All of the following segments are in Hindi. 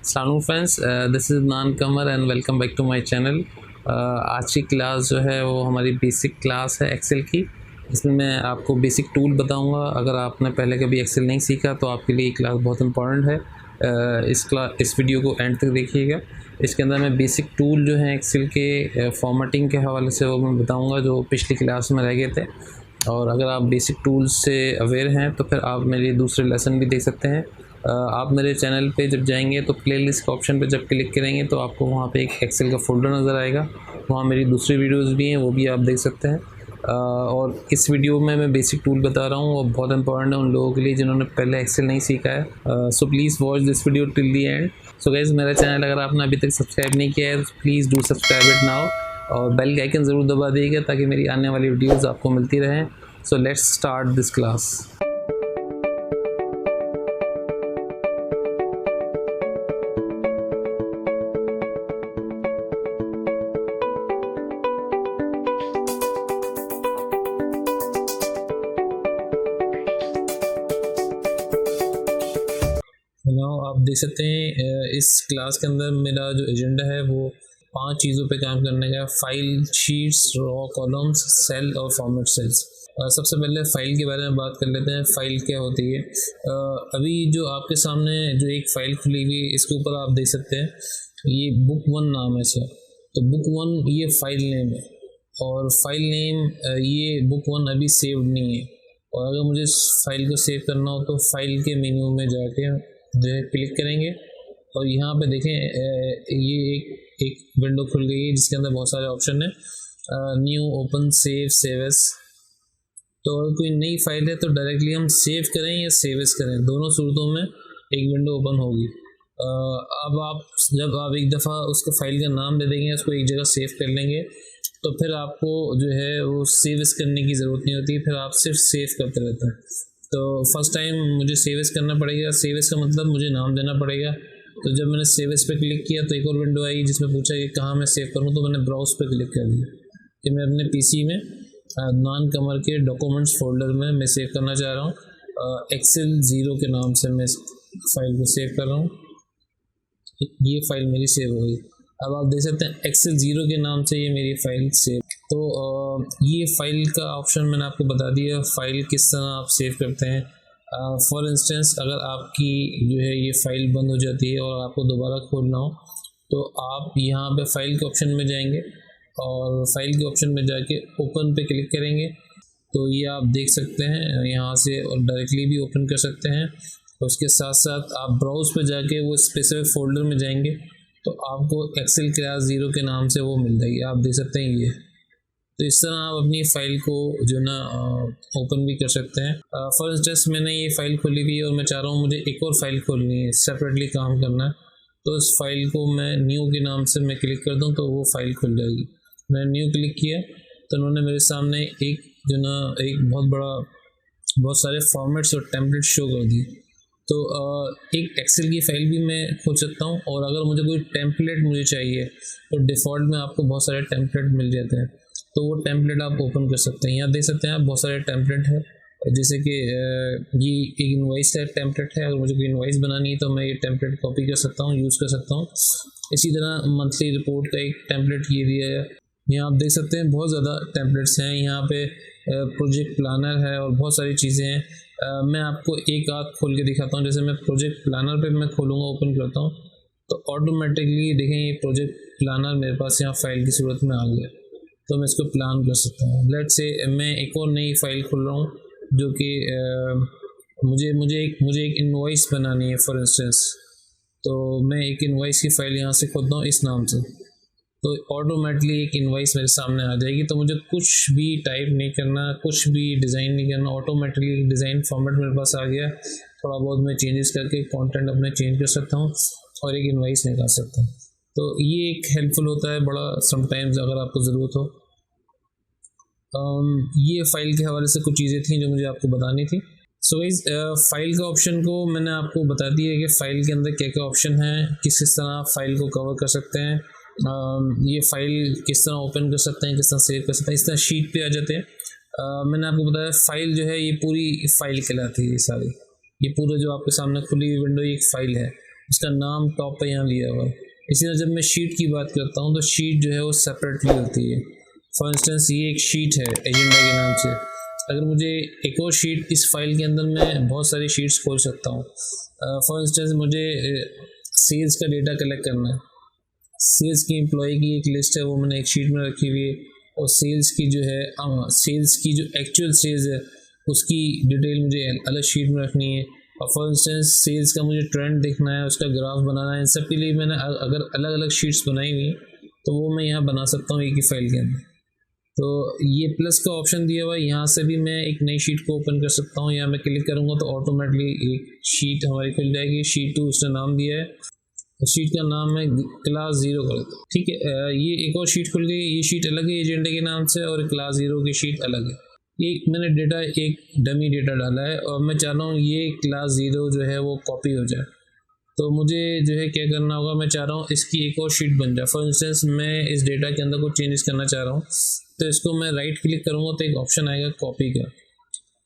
अस्सलाम friends, this is Nan Qamar and welcome back to my channel. आज की क्लास जो है वो हमारी बेसिक क्लास है एक्सेल की। इसमें मैं आपको बेसिक टूल बताऊंगा। अगर आपने पहले कभी एक्सेल नहीं सीखा तो आपके लिए ये क्लास बहुत इंपॉर्टेंट है। इस वीडियो को एंड तक देखिएगा। इसके अंदर मैं बेसिक टूल जो है एक्सेल के फॉर्मेटिंग के हवाले से वो मैं बताऊँगा जो पिछली क्लास में रह गए थे। और अगर आप बेसिक टूल्स से अवेयर हैं तो फिर आप मेरे दूसरे लेसन भी देख सकते हैं। आप मेरे चैनल पे जब जाएंगे तो प्लेलिस्ट के ऑप्शन पे जब क्लिक करेंगे तो आपको वहाँ पे एक एक्सेल का फ़ोल्डर नज़र आएगा। वहाँ मेरी दूसरी वीडियोस भी हैं, वो भी आप देख सकते हैं। और इस वीडियो में मैं बेसिक टूल बता रहा हूँ और बहुत इंपॉर्टेंट है उन लोगों के लिए जिन्होंने पहले एक्सेल नहीं सीखा है। So please watch this video till the and. So guys, मेरा चैनल अगर आपने अभी तक सब्सक्राइब नहीं किया है तो please do subscribe it now और बेल का आइकन ज़रूर दबा दीजिएगा ताकि मेरी आने वाली वीडियोज़ आपको मिलती रहें। So let's start this class. आप देख सकते हैं इस क्लास के अंदर मेरा जो एजेंडा है वो 5 चीज़ों पे काम करने का। File, sheets, row columns, cell और फॉर्मेट सेल्स। सबसे पहले फ़ाइल के बारे में बात कर लेते हैं। फ़ाइल क्या होती है? अभी जो आपके सामने जो एक फ़ाइल खुली हुई है इसके ऊपर आप देख सकते हैं ये बुक 1 नाम है इसका। तो बुक 1 ये फ़ाइल नेम है और फाइल नेम ये बुक 1 अभी सेव्ड नहीं है। और अगर मुझे इस फाइल को सेव करना हो तो फाइल के मेन्यू में जाके जो है क्लिक करेंगे और यहाँ पे देखें ये एक विंडो खुल गई है जिसके अंदर बहुत सारे ऑप्शन है। New, open, save S. तो अगर कोई नई फाइल है तो डायरेक्टली हम सेव करें या सेव एस करें, दोनों सूरतों में एक विंडो ओपन होगी। अब जब आप एक दफ़ा उसको फाइल का नाम दे देंगे, उसको एक जगह सेव कर लेंगे तो फिर आपको जो है वो सेव एस करने की ज़रूरत नहीं होती, फिर आप सिर्फ सेव करते रहते हैं। तो फर्स्ट टाइम मुझे सेव एस करना पड़ेगा। सेव एस का मतलब मुझे नाम देना पड़ेगा। तो जब मैंने सेव एस पे क्लिक किया तो एक और विंडो आई जिसमें पूछा कि कहाँ मैं सेव करूँ, तो मैंने ब्राउज पे क्लिक कर दिया कि मैं अपने पीसी में नान कमर के डॉक्यूमेंट्स फोल्डर में मैं सेव करना चाह रहा हूँ। एक्सेल 0 के नाम से मैं फाइल को सेव कर रहा हूँ। ये फ़ाइल मेरी सेव हो गई। अब आप देख सकते हैं एक्सेल 0 के नाम से ये मेरी फ़ाइल सेव। तो ये फ़ाइल का ऑप्शन मैंने आपको बता दिया, फ़ाइल किस तरह आप सेव करते हैं। फॉर इंस्टेंस अगर आपकी जो है ये फ़ाइल बंद हो जाती है और आपको दोबारा खोलना हो तो आप यहाँ पे फ़ाइल के ऑप्शन में जाएंगे और फाइल के ऑप्शन में जाके ओपन पे क्लिक करेंगे तो ये आप देख सकते हैं यहाँ से, और डायरेक्टली भी ओपन कर सकते हैं। उसके साथ साथ आप ब्राउज पे जाके वो स्पेसिफिक फ़ोल्डर में जाएंगे तो आपको एक्सेल क्लास 0 के नाम से वो मिल जाएगी। आप देख सकते हैं ये। तो इस तरह आप अपनी फ़ाइल को जो ना ओपन भी कर सकते हैं। फॉर इंस्टेंस मैंने ये फ़ाइल खोली हुई है और मैं चाह रहा हूँ मुझे एक और फाइल खोलनी है, सेपरेटली काम करना है। तो इस फाइल को मैं न्यू के नाम से मैं क्लिक कर दूँ तो वो फाइल खुल जाएगी। मैंने न्यू क्लिक किया तो उन्होंने मेरे सामने एक जो ना एक बहुत सारे फॉर्मेट्स और टेम्पलेट शो कर दिए। तो एक एक्सेल की फ़ाइल भी मैं खोल सकता हूँ और अगर मुझे कोई टेम्पलेट मुझे चाहिए तो डिफ़ॉल्ट में आपको बहुत सारे टेम्पलेट मिल जाते हैं, तो वो टेम्पलेट आप ओपन कर सकते हैं। यहाँ देख सकते हैं आप बहुत सारे टेम्पलेट है, जैसे कि ये एक इनवॉइस का टेम्पलेट है। अगर मुझे कोई इनवॉइस बनानी है तो मैं ये टेम्पलेट कॉपी कर सकता हूँ, यूज़ कर सकता हूँ। इसी तरह मंथली रिपोर्ट का एक टेम्पलेट ये दिया है। यहाँ आप देख सकते हैं बहुत ज़्यादा टेम्पलेट्स हैं। यहाँ पे प्रोजेक्ट प्लानर है और बहुत सारी चीज़ें हैं। मैं आपको एक आध खोल के दिखाता हूँ। जैसे मैं प्रोजेक्ट प्लानर पे मैं खोलूँगा, ओपन करता हूँ तो ऑटोमेटिकली देखें ये प्रोजेक्ट प्लानर मेरे पास यहाँ फ़ाइल की सूरत में आ गया। तो मैं इसको प्लान कर सकता हूँ। लेट्स से मैं एक और नई फ़ाइल खोल रहा हूँ जो कि मुझे एक इनवॉइस बनानी है फॉर इंस्टेंस। तो मैं एक इनवॉइस की फ़ाइल यहाँ से खोलता हूँ इस नाम से, तो ऑटोमेटिकली एक इनवॉइस मेरे सामने आ जाएगी। तो मुझे कुछ भी टाइप नहीं करना, कुछ भी डिज़ाइन नहीं करना, ऑटोमेटिकली डिज़ाइन फॉर्मेट मेरे पास आ गया। थोड़ा बहुत मैं चेंजेस करके कंटेंट अपने चेंज कर सकता हूँ और एक इनवॉइस निकाल सकता हूँ। तो ये एक हेल्पफुल होता है बड़ा समटाइम्स अगर आपको ज़रूरत हो। ये फ़ाइल के हवाले से कुछ चीज़ें थी जो मुझे आपको बतानी थी। सो गाइस, फ़ाइल का ऑप्शन को मैंने आपको बता दिया कि फ़ाइल के अंदर क्या क्या ऑप्शन हैं, किस तरह आप फाइल को कवर कर सकते हैं, ये फ़ाइल किस तरह ओपन कर सकते हैं, किस तरह सेव कर सकते हैं। इस तरह शीट पे आ जाते हैं। मैंने आपको बताया फ़ाइल जो है ये पूरी फ़ाइल कहलाती है। ये पूरा जो आपके सामने खुली हुई विंडो एक फ़ाइल है उसका नाम टॉप पे यहाँ दिया हुआ है। इसी तरह जब मैं शीट की बात करता हूँ तो शीट जो है वो सेपरेटली होती है। फॉर इंस्टेंस ये एक शीट है एजेंडा के नाम से। अगर मुझे एक और शीट, इस फाइल के अंदर मैं बहुत सारी शीट्स खोल सकता हूँ। फॉर इंस्टेंस मुझे सेल्स का डेटा कलेक्ट करना है। सेल्स की एम्प्लॉय की एक लिस्ट है, वो मैंने एक शीट में रखी हुई है। और सेल्स की जो है सेल्स की जो एक्चुअल सेल्स है उसकी डिटेल मुझे अलग शीट में रखनी है। और फॉर इंस्टेंस सेल्स का मुझे ट्रेंड देखना है, उसका ग्राफ बनाना है। इन सब के लिए मैंने अगर अलग अलग शीट्स बनाई हुई तो वो मैं यहाँ बना सकता हूँ एक ही फाइल के अंदर। तो ये प्लस का ऑप्शन दिया हुआ है, यहाँ से भी मैं एक नई शीट को ओपन कर सकता हूँ। यहाँ मैं क्लिक करूँगा तो ऑटोमेटिकली एक शीट हमारी खुल जाएगी। शीट 2 उसने नाम दिया है, शीट का नाम मैं क्लास 0 कर देता हूँ। ठीक है, ये एक और शीट खुल गई। ये शीट अलग है एजेंडे के नाम से और क्लास 0 की शीट अलग है। एक मैंने डेटा, एक डमी डेटा डाला है और मैं चाह रहा हूँ ये क्लास 0 जो है वो कॉपी हो जाए। तो मुझे जो है क्या करना होगा, मैं चाह रहा हूँ इसकी एक और शीट बन जाए। फॉर इंस्टेंस मैं इस डेटा के अंदर कुछ चेंजेस करना चाह रहा हूँ, तो इसको मैं राइट क्लिक करूँगा तो एक ऑप्शन आएगा कॉपी का।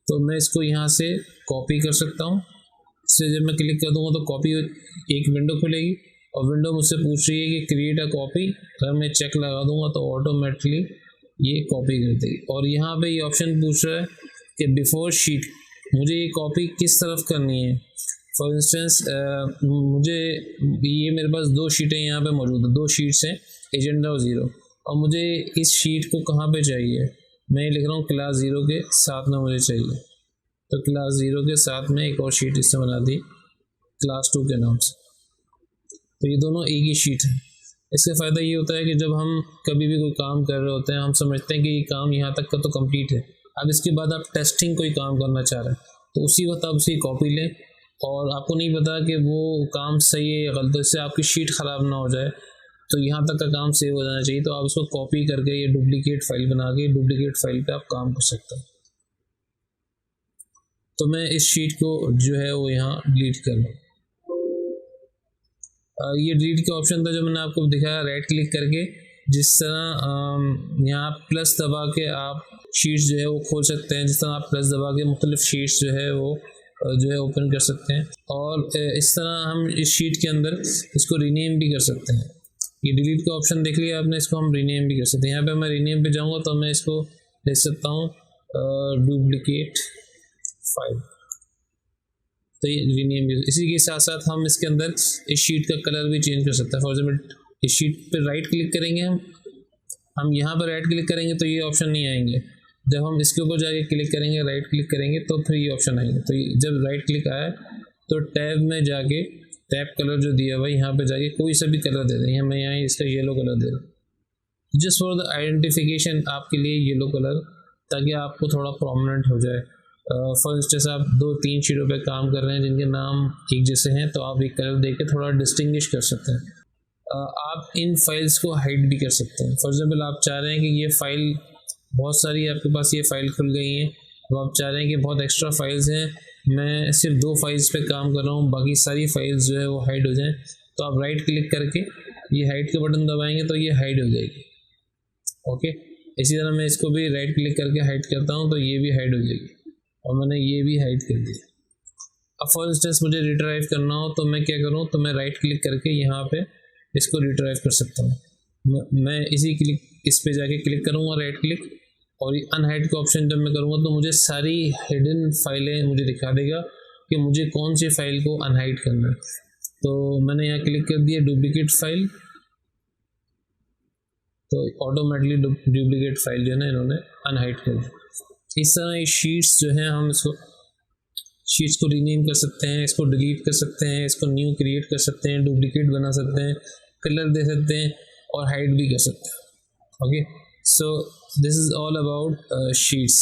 तो मैं इसको यहाँ से कॉपी कर सकता हूँ। इससे जब मैं क्लिक कर दूँगा तो कॉपी एक विंडो खुलेगी और विंडो मुझसे पूछ रही है कि क्रिएट अ कॉपी। अगर मैं चेक लगा दूँगा तो ऑटोमेटिकली ये कॉपी कर देगी। और यहाँ पे ये ऑप्शन पूछ रहा है कि बिफोर शीट मुझे ये कॉपी किस तरफ करनी है। फॉर इंस्टेंस मुझे ये मेरे पास 2 शीटें यहाँ पे मौजूद है, 2 शीट्स हैं एजेंडा और 0। और मुझे इस शीट को कहाँ पे चाहिए, मैं लिख रहा हूँ क्लास 0 के साथ में मुझे चाहिए। तो क्लास 0 के साथ में एक और शीट इससे बना दी क्लास 2 के नाम से। तो ये दोनों एक ही शीट है। इसका फ़ायदा ये होता है कि जब हम कभी भी कोई काम कर रहे होते हैं, हम समझते हैं कि ये काम यहाँ तक का तो कंप्लीट है। अब इसके बाद आप टेस्टिंग कोई काम करना चाह रहे हैं तो उसी वक्त आप उसकी कॉपी लें और आपको नहीं पता कि वो काम सही है या गलत, तो इससे आपकी शीट ख़राब ना हो जाए। तो यहाँ तक का काम सेव हो जाना चाहिए। तो आप उसको कॉपी करके ये डुप्लीकेट फाइल बना के डुप्लीकेट फाइल पे आप काम कर सकते हैं। तो मैं इस शीट को जो है वो यहाँ डिलीट कर लूँ। ये डिलीट का ऑप्शन था जो मैंने आपको दिखाया राइट क्लिक करके। जिस तरह यहाँ प्लस दबा के आप शीट्स जो है वो खोल सकते हैं, जिस तरह आप प्लस दबा के मुख्तलिफ शीट्स जो है वो जो है ओपन कर सकते हैं। और इस तरह हम इस शीट के अंदर इसको रीनेम भी कर सकते हैं। ये डिलीट का ऑप्शन देख लिया आपने, इसको हम रीनेम भी कर सकते हैं। यहाँ पे मैं रीनेम पे जाऊँगा तो मैं इसको लिख सकता हूँ डुप्लीकेट फाइल। तो ये रीनेम भी। इसी के साथ साथ हम इसके अंदर इस शीट का कलर भी चेंज कर सकते हैं। फॉर एग्जाम्पल इस शीट पे राइट क्लिक करेंगे, हम यहाँ पर राइट क्लिक करेंगे तो ये ऑप्शन नहीं आएंगे। जब हम इसके ऊपर जाके क्लिक करेंगे, राइट क्लिक करेंगे तो फिर ये ऑप्शन आएंगे। तो जब राइट क्लिक आया तो टैब में जाके टैब कलर जो दिया हुआ है यहाँ पे जाके कोई सा भी कलर दे दें। मैं यहाँ इसका येलो कलर दे रहा हूँ जस्ट फॉर द आइडेंटिफिकेशन आपके लिए येलो कलर, ताकि आपको थोड़ा प्रोमिनेंट हो जाए। फॉर इंस्टेंस आप 2-3 शीटों पे काम कर रहे हैं जिनके नाम एक जैसे हैं, तो आप एक कलर देके थोड़ा डिस्टिंग्विश कर सकते हैं। आप इन फाइल्स को हाइड भी कर सकते हैं। फॉर एग्जाम्पल आप चाह रहे हैं कि ये फ़ाइल बहुत सारी आपके पास ये फ़ाइल खुल गई हैं, तो आप चाह रहे हैं कि बहुत एक्स्ट्रा फाइल्स हैं, मैं सिर्फ 2 फाइल्स पे काम कर रहा हूँ, बाकी सारी फाइल्स जो है वो हाइड हो जाएं। तो आप राइट क्लिक करके ये हाइड के बटन दबाएंगे तो ये हाइड हो जाएगी। ओके, इसी तरह मैं इसको भी राइट क्लिक करके हाइड करता हूँ तो ये भी हाइड हो जाएगी और मैंने ये भी हाइड कर दिया। अब फॉर इंस्टेंस मुझे रिट्राइव करना हो तो मैं क्या करूँ, तो मैं राइट क्लिक करके यहाँ पे इसको रिट्राइव कर सकता हूँ। मैं इस पे जाके क्लिक करूँगा राइट क्लिक, और अनहाइड का ऑप्शन जब मैं करूँगा तो मुझे सारी हिडन फाइलें मुझे दिखा देगा कि मुझे कौन सी फाइल को अनहाइड करना है। तो मैंने यहाँ क्लिक कर दिया डुप्लीकेट फाइल, तो ऑटोमेटिकली डुप्लीकेट फाइल जो है ना इन्होंने अनहाइड कर दी। इस तरह ये शीट्स जो हैं हम इसको शीट्स को रीनेम कर सकते हैं, इसको डिलीट कर सकते हैं, इसको न्यू क्रिएट कर सकते हैं, डुप्लीकेट बना सकते हैं, कलर दे सकते हैं और हाइड भी कर सकते हैं। Okay, so this is all about sheets.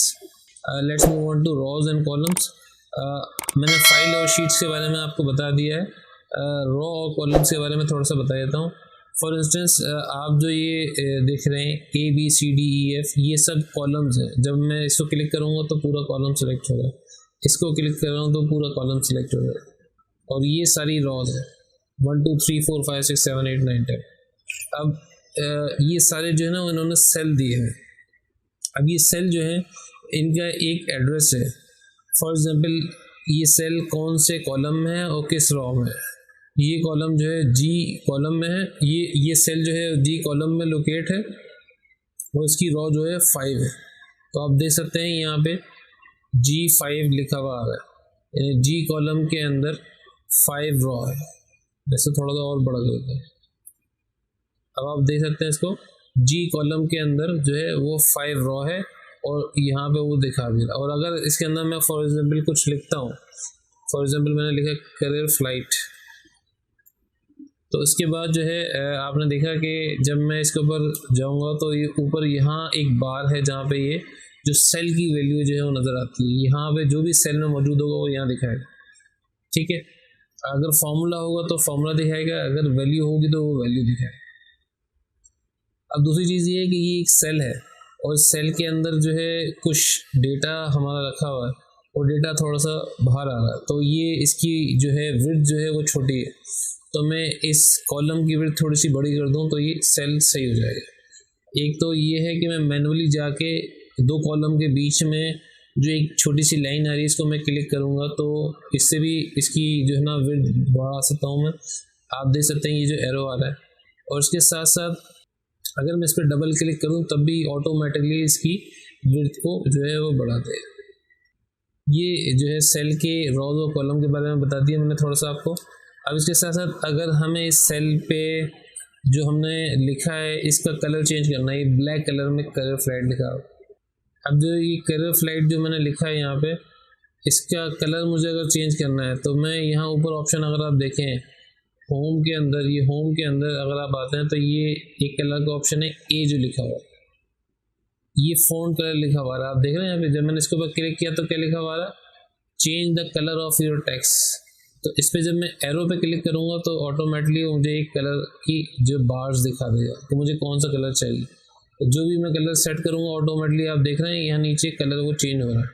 Let's move on to rows and columns. मैंने फाइल और शीट्स के बारे में आपको बता दिया है। रॉ और कॉलम्स के बारे में थोड़ा सा बता देता हूँ। फॉर इंस्टेंस आप जो ये देख रहे हैं ABCDEF, ये सब कॉलम्स हैं। जब मैं इसको क्लिक करूँगा तो पूरा कॉलम सेलेक्ट होगा, इसको क्लिक कर रहा हूँ तो पूरा कॉलम सेलेक्ट होगा, और ये सारी रॉज है 1 2 3 4 5 6 7 8 9 10। अब ये सारे जो है ना इन्होंने सेल दिए हैं। अब ये सेल जो है इनका एक एड्रेस है। फॉर एग्जांपल ये सेल कौन से कॉलम में है और किस रॉ में है। ये कॉलम जो है जी कॉलम में है, ये सेल जो है जी कॉलम में लोकेट है और इसकी रॉ जो है 5 है। तो आप देख सकते हैं यहाँ पे G5 लिखा हुआ आ रहा है, यानी जी कॉलम के अंदर 5 रॉ है। जैसे थोड़ा सा और बड़ा कर देते हैं, अब आप देख सकते हैं इसको जी कॉलम के अंदर जो है वो 5 रॉ है और यहाँ पे वो दिखा भी रहा। और अगर इसके अंदर मैं फॉर एग्जांपल कुछ लिखता हूँ, फॉर एग्जांपल मैंने लिखा करियर फ्लाइट, तो इसके बाद जो है आपने देखा कि जब मैं इसके ऊपर जाऊँगा तो ये ऊपर यहाँ एक बार है जहाँ पे ये जो सेल की वैल्यू जो है वो नज़र आती है। यहाँ पे जो भी सेल में मौजूद होगा वो यहाँ दिखाएगा, ठीक है। अगर फॉर्मूला होगा तो फॉर्मूला दिखाएगा, अगर वैल्यू होगी तो वो वैल्यू दिखाएगा। अब दूसरी चीज़ ये है कि ये एक सेल है और सेल के अंदर जो है कुछ डेटा हमारा रखा हुआ है और डेटा थोड़ा सा बाहर आ रहा है, तो ये इसकी जो है विड्थ जो है वो छोटी है, तो मैं इस कॉलम की विड्थ थोड़ी सी बड़ी कर दूं तो ये सेल सही हो जाएगा। एक तो ये है कि मैं मैनुअली जाके दो कॉलम के बीच में जो एक छोटी सी लाइन आ रही है इसको मैं क्लिक करूँगा तो इससे भी इसकी जो है ना विड्थ बढ़ा सकता हूँ मैं। आप देख सकते हैं ये जो एरो आ रहा है, और इसके साथ साथ अगर मैं इस पर डबल क्लिक करूँ तब भी ऑटोमेटिकली इसकी विड्थ को जो है वो बढ़ा देगा। ये जो है सेल के रॉज और कॉलम के बारे में बता दिया मैंने थोड़ा सा आपको। अब इसके साथ साथ अगर हमें इस सेल पे जो हमने लिखा है इसका कलर चेंज करना है, ये ब्लैक कलर में कलर फ्लाइट लिखा है। अब जो ये कलर फ्लाइट जो मैंने लिखा है यहाँ पे, इसका कलर मुझे अगर चेंज करना है तो मैं यहाँ ऊपर ऑप्शन अगर आप देखें होम के अंदर, ये होम के अंदर अगर आप आते हैं तो ये एक कलर का ऑप्शन है ए जो लिखा हुआ है, ये फ़ॉन्ट कलर लिखा हुआ है। आप देख रहे हैं यहाँ पे जब मैंने इसके ऊपर क्लिक किया तो क्या लिखा हुआ है, change the colour of your text. तो इस पर जब मैं एरो पे क्लिक करूँगा तो ऑटोमेटिकली मुझे एक कलर की जो बार्स दिखा देगा कि मुझे कौन सा कलर चाहिए। तो जो भी मैं कलर सेट करूँगा ऑटोमेटिकली आप देख रहे हैं यहाँ नीचे कलर वो चेंज हो रहा है।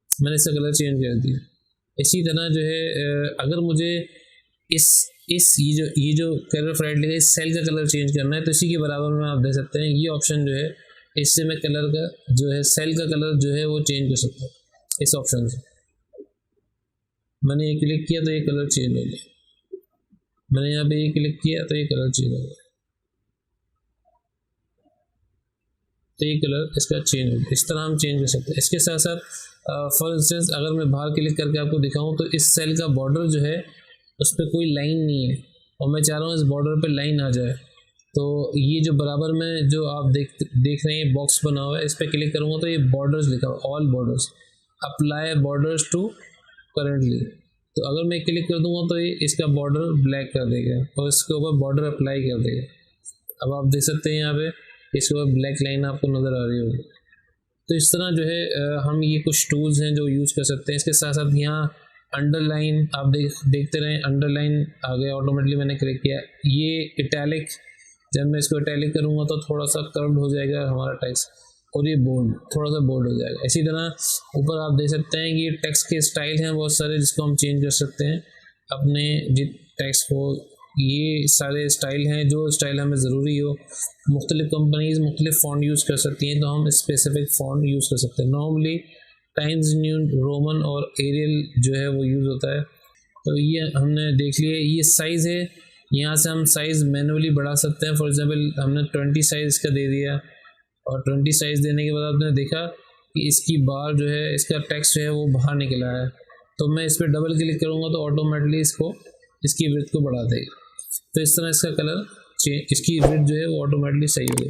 मैंने इसका कलर चेंज कर दिया। इसी तरह जो है अगर मुझे इस ये जो कलर फ्लाइट लिखा है इस सेल का कलर चेंज करना है तो इसी के बराबर में आप देख सकते हैं ये ऑप्शन जो है, इससे मैं कलर का जो है सेल का कलर जो है वो चेंज कर सकता हूँ। इस ऑप्शन से मैंने ये क्लिक किया तो ये कलर चेंज हो गया, मैंने यहाँ पे ये क्लिक किया तो ये कलर चेंज हो गया, तो ये कलर इसका चेंज हो गया। इस तरह हम चेंज कर सकते हैं। इसके साथ साथ फॉर इंस्टेंस अगर मैं बाहर क्लिक करके आपको दिखाऊं तो इस सेल का बॉर्डर जो है उस पर कोई लाइन नहीं है और मैं चाह रहा हूँ इस बॉर्डर पे लाइन आ जाए, तो ये जो बराबर में जो आप देख रहे हैं बॉक्स बना हुआ है इस पर क्लिक करूँगा तो ये बॉर्डर्स लिखा हुआ, all borders, apply borders to currently. तो अगर मैं क्लिक कर दूंगा तो ये इसका बॉर्डर ब्लैक कर देगा और इसके ऊपर बॉर्डर अप्लाई कर देगा। अब आप देख सकते हैं यहाँ पे इसके ऊपर ब्लैक लाइन आपको नज़र आ रही होगी। तो इस तरह जो है हम ये कुछ टूल्स हैं जो यूज़ कर सकते हैं। इसके साथ साथ यहाँ अंडरलाइन आप देखते रहें, अंडरलाइन आ गया ऑटोमेटिकली, मैंने क्लिक किया। ये इटैलिक, जब मैं इसको इटैलिक करूँगा तो थोड़ा सा कर्व्ड हो जाएगा हमारा टेक्स्ट और ये बोल्ड, थोड़ा सा बोल्ड हो जाएगा। इसी तरह ऊपर आप देख सकते हैं कि टेक्स्ट के स्टाइल हैं बहुत सारे जिसको हम चेंज कर सकते हैं अपने टेक्स्ट को। ये सारे स्टाइल हैं जो स्टाइल हमें ज़रूरी हो। मुख्तलिफ़ कंपनीज़ मुख्तलिफ़ फ़ॉन्ट यूज़ कर सकती हैं तो हम स्पेसिफिक फ़ॉन्ट यूज़ कर सकते हैं। नॉर्मली टाइम्स न्यू रोमन और एरियल जो है वो यूज़ होता है। तो ये हमने देख लिया। ये साइज़ है, यहाँ से हम साइज़ मैनुअली बढ़ा सकते हैं। फॉर एग्जांपल हमने 20 साइज़ का दे दिया और 20 साइज़ देने के बाद आपने देखा कि इसकी बार जो है, इसका टेक्स्ट जो है वो बाहर निकला है। तो मैं इस पर डबल क्लिक करूँगा तो ऑटोमेटिकली इसकी विड्थ को बढ़ा देगा। तो इस तरह इसका कलर इसकी विड्थ जो है वो ऑटोमेटिकली सही हो गई।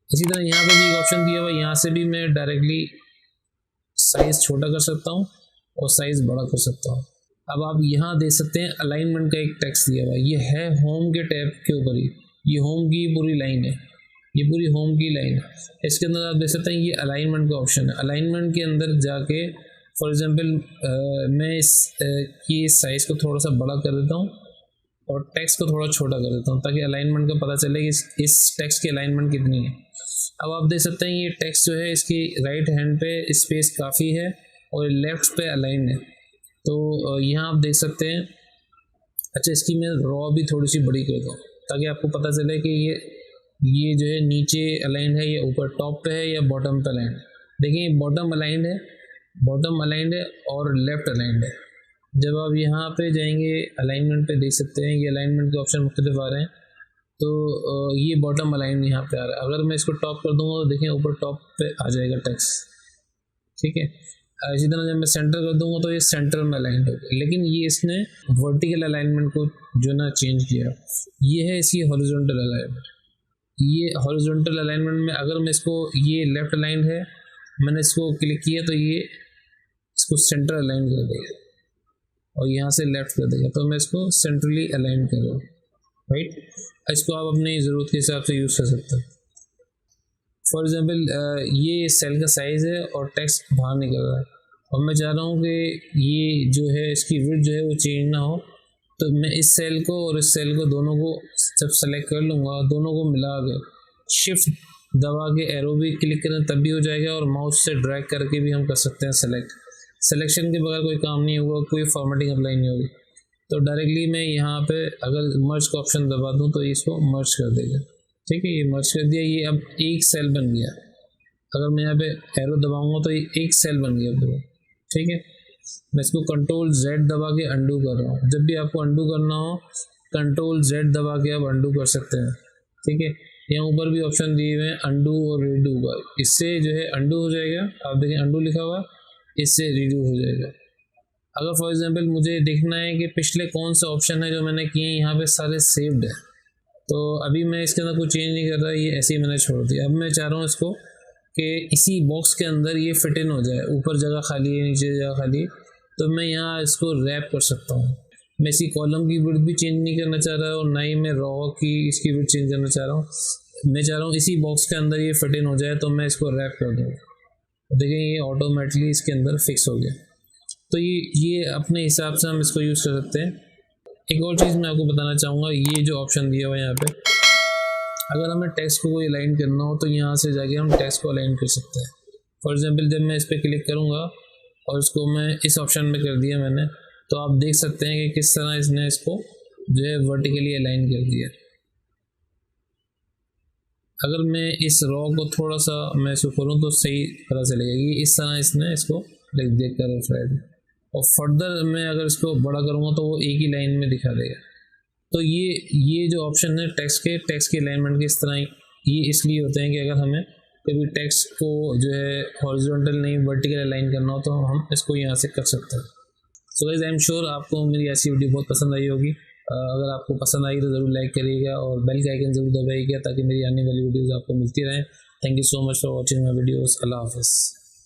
इसी तरह यहाँ पे भी एक ऑप्शन दिया हुआ है, यहाँ से भी मैं डायरेक्टली साइज़ छोटा कर सकता हूँ और साइज़ बड़ा कर सकता हूँ। अब आप यहाँ देख सकते हैं अलाइनमेंट का एक टेक्स्ट दिया हुआ है, ये है होम के टैब के ऊपर ही, ये होम की पूरी लाइन है, ये पूरी होम की लाइन है। इसके अंदर आप देख सकते हैं ये अलाइनमेंट का ऑप्शन है। अलाइनमेंट के अंदर जाके फॉर एग्जांपल मैं की साइज़ को थोड़ा सा बड़ा कर देता हूँ और टेक्स्ट को थोड़ा छोटा कर देता हूँ ताकि अलाइनमेंट का पता चले कि इस टेक्स्ट की अलाइनमेंट कितनी है। अब आप देख सकते हैं ये टेक्स्ट जो है इसकी राइट हैंड पे स्पेस काफ़ी है और लेफ़्ट पे अलाइन है। तो यहाँ आप देख सकते हैं। अच्छा, इसकी मैं रॉ भी थोड़ी सी बड़ी कर दूँ ताकि आपको पता चले कि ये जो है नीचे अलाइन है या ऊपर टॉप पे है या बॉटम पे अलाइन है। देखिए बॉटम अलाइंड है और लेफ़्ट अलाइंड है। जब आप यहाँ पे जाएंगे अलाइनमेंट पे देख सकते हैं ये अलाइनमेंट के ऑप्शन मुख्तलिफ आ रहे हैं। तो ये बॉटम अलाइन यहाँ पे आ रहा है। अगर मैं इसको टॉप कर दूंगा तो देखें ऊपर टॉप पे आ जाएगा टेक्स्ट, ठीक है। इसी तरह जब मैं सेंटर कर दूंगा तो ये सेंटर में अलाइन होगा, लेकिन ये इसने वर्टिकल अलाइनमेंट को जो ना चेंज किया। ये है इसकी हॉरिजॉन्टल अलाइनमेंट। ये हॉरिजॉन्टल अलाइनमेंट में अगर मैं इसको, ये लेफ्ट अलाइन है, मैंने इसको क्लिक किया तो ये इसको सेंटर अलाइन कर देगा और यहाँ से लेफ्ट कर देगा। तो मैं इसको सेंट्रली अलाइन कर रहा हूँ, राइट। इसको आप अपनी ज़रूरत के हिसाब से यूज़ कर सकते हैं। फॉर एग्जांपल ये सेल का साइज़ है और टेक्स्ट बाहर निकल रहा है और मैं चाह रहा हूँ कि ये जो है इसकी विड्थ जो है वो चेंज ना हो। तो मैं इस सेल को और इस सेल को दोनों को जब सेलेक्ट कर लूँगा, दोनों को मिला के शिफ्ट दबा के एरो भी क्लिक करें तब भी हो जाएगा और माउस से ड्रैग करके भी हम कर सकते हैं सेलेक्ट। सिलेक्शन के बगैर कोई काम नहीं होगा, कोई फॉर्मेटिंग अप्लाई नहीं होगी। तो डायरेक्टली मैं यहाँ पे अगर मर्ज का ऑप्शन दबा दूँ तो इसको मर्ज कर देगा, ठीक है। ये मर्ज कर दिया, ये अब एक सेल बन गया। अगर मैं यहाँ पे एरो दबाऊंगा तो ये एक सेल बन गया पूरा, ठीक है। मैं इसको कंट्रोल Z दबा के अंडू कर रहा हूँ। जब भी आपको अंडू करना हो कंट्रोल Z दबा के आप अंडू कर सकते हैं, ठीक है। यहाँ ऊपर भी ऑप्शन दिए हुए हैं अंडू और रीडू का, इससे जो है अंडू हो जाएगा। आप देखें अंडू लिखा हुआ, इससे रीडू हो जाएगा। अगर फॉर एग्जांपल मुझे देखना है कि पिछले कौन से ऑप्शन है जो मैंने किए, यहाँ पे सारे सेव्ड है, तो अभी मैं इसके अंदर कुछ चेंज नहीं कर रहा, ये ऐसे ही मैंने छोड़ दिया। अब मैं चाह रहा हूँ इसको कि इसी बॉक्स के अंदर ये फिट इन हो जाए, ऊपर जगह खाली है, नीचे जगह खाली है, तो मैं यहाँ इसको रैप कर सकता हूँ। मैं इसी कॉलम की विड्थ भी चेंज नहीं करना चाह रहा और ना ही मैं रॉ की इसकी विड्थ चेंज करना चाह रहा हूँ। मैं चाह रहा हूँ इसी बॉक्स के अंदर ये फिट इन हो जाए, तो मैं इसको रैप कर दूँगा। देखिए ये ऑटोमेटिकली इसके अंदर फिक्स हो गया। तो ये अपने हिसाब से हम इसको यूज़ कर सकते हैं। एक और चीज़ मैं आपको बताना चाहूँगा, ये जो ऑप्शन दिया हुआ है यहाँ पे, अगर हमें टेक्स्ट को कोई अलाइन करना हो तो यहाँ से जाके हम टेक्स्ट को अलाइन कर सकते हैं। फॉर एग्जांपल जब मैं इस पर क्लिक करूँगा और इसको मैं इस ऑप्शन में कर दिया मैंने, तो आप देख सकते हैं कि किस तरह इसने इसको जो है वर्टिकली अलाइन कर दिया। अगर मैं इस रॉ को थोड़ा सा मैं इसको खोलूँ तो सही पता चलेगा कि इस तरह इसने इसको देख कर फ्रेंड, और फर्दर मैं अगर इसको बड़ा करूँगा तो वो एक ही लाइन में दिखा देगा। तो ये जो ऑप्शन है टेक्स्ट के अलाइनमेंट के इस तरह ये इसलिए होते हैं कि अगर हमें कभी टेक्स्ट को जो है हॉरिजॉन्टल नहीं वर्टिकल अलाइन करना हो तो हम इसको यहाँ से कर सकते हैं। So guys I am sure आपको मेरी ऐसी वीडियो बहुत पसंद आई होगी। अगर आपको पसंद आई तो ज़रूर लाइक करिएगा और बेल का आइकन ज़रूर दबाइएगा ताकि मेरी आने वाली वीडियोज़ आपको मिलती रहें। Thank you so much for watching my videos. Allah हाफ़िज़।